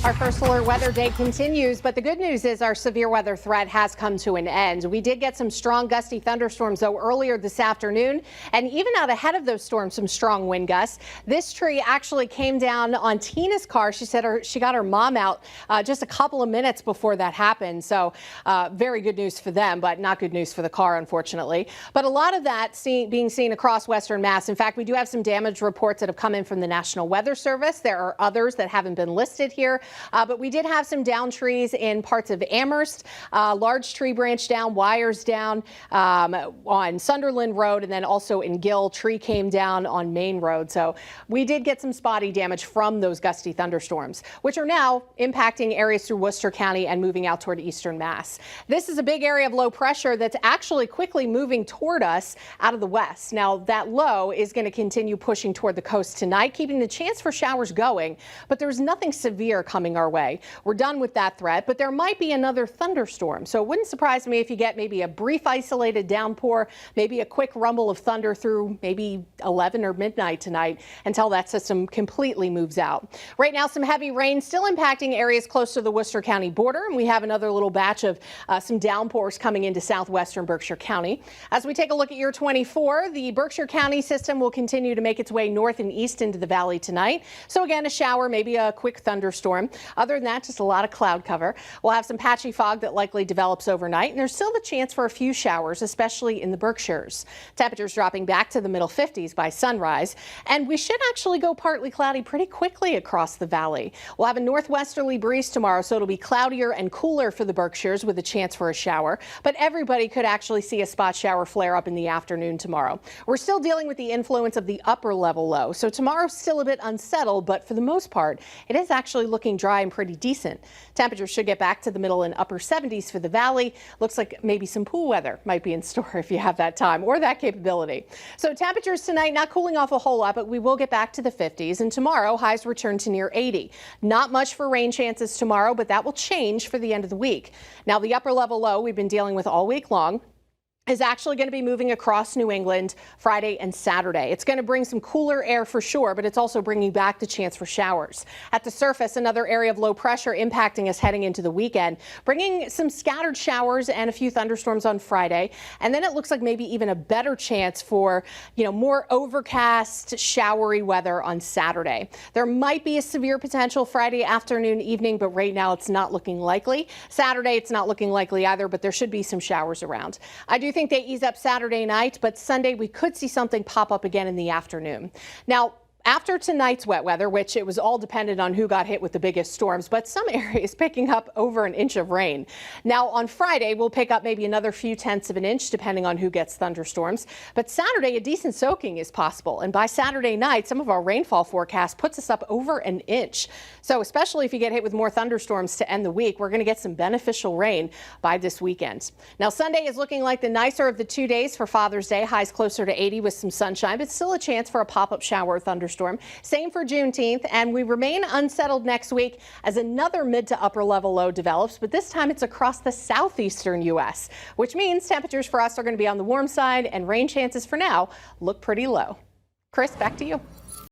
Our first alert weather day continues, but the good news is our severe weather threat has come to an end. We did get some strong gusty thunderstorms though earlier this afternoon, and even out ahead of those storms, some strong wind gusts. This tree actually came down on Tina's car. She said she got her mom out just a couple of minutes before that happened. So very good news for them, but not good news for the car, unfortunately. But a lot of that being seen across Western Mass. In fact, we do have some damage reports that have come in from the National Weather Service. There are others that haven't been listed here. But we did have some down trees in parts of Amherst, large tree branch down, wires down on Sunderland Road, and then also in Gill, tree came down on Main Road. So we did get some spotty damage from those gusty thunderstorms, which are now impacting areas through Worcester County and moving out toward eastern Mass. This is a big area of low pressure that's actually quickly moving toward us out of the west. Now that low is going to continue pushing toward the coast tonight, keeping the chance for showers going, but there's nothing severe coming our way. We're done with that threat, but there might be another thunderstorm. So it wouldn't surprise me if you get maybe a brief isolated downpour, maybe a quick rumble of thunder through maybe 11 or midnight tonight until that system completely moves out. Right now, some heavy rain still impacting areas close to the Worcester County border, and we have another little batch of some downpours coming into southwestern Berkshire County. As we take a look at year 24, the Berkshire County system will continue to make its way north and east into the valley tonight. So again, a shower, maybe a quick thunderstorm. Other than that, just a lot of cloud cover. We'll have some patchy fog that likely develops overnight, and there's still the chance for a few showers, especially in the Berkshires. Temperatures dropping back to the middle 50s by sunrise, and we should actually go partly cloudy pretty quickly across the valley. We'll have a northwesterly breeze tomorrow, so it'll be cloudier and cooler for the Berkshires with a chance for a shower, but everybody could actually see a spot shower flare up in the afternoon tomorrow. We're still dealing with the influence of the upper level low, so tomorrow's still a bit unsettled, but for the most part, it is actually looking dry and pretty decent. Temperatures should get back to the middle and upper 70s for the valley. Looks like maybe some pool weather might be in store if you have that time or that capability. So temperatures tonight not cooling off a whole lot, but we will get back to the 50s, and tomorrow highs return to near 80. Not much for rain chances tomorrow, but that will change for the end of the week. Now the upper level low we've been dealing with all week long is actually going to be moving across New England Friday and Saturday. It's going to bring some cooler air for sure, but it's also bringing back the chance for showers. At the surface, another area of low pressure impacting us heading into the weekend, bringing some scattered showers and a few thunderstorms on Friday. And then it looks like maybe even a better chance for, more overcast, showery weather on Saturday. There might be a severe potential Friday afternoon, evening, but right now it's not looking likely. Saturday, it's not looking likely either, but there should be some showers around. I do think they ease up Saturday night, but Sunday we could see something pop up again in the afternoon. Now, after tonight's wet weather, which it was all dependent on who got hit with the biggest storms, but some areas picking up over an inch of rain. Now on Friday, we'll pick up maybe another few tenths of an inch depending on who gets thunderstorms. But Saturday, a decent soaking is possible. And by Saturday night, some of our rainfall forecast puts us up over an inch. So especially if you get hit with more thunderstorms to end the week, we're going to get some beneficial rain by this weekend. Now Sunday is looking like the nicer of the 2 days for Father's Day. Highs closer to 80 with some sunshine, but still a chance for a pop-up shower or thunderstorm. Same for Juneteenth, and we remain unsettled next week as another mid to upper level low develops, but this time it's across the southeastern U.S., which means temperatures for us are going to be on the warm side and rain chances for now look pretty low. Chris, back to you.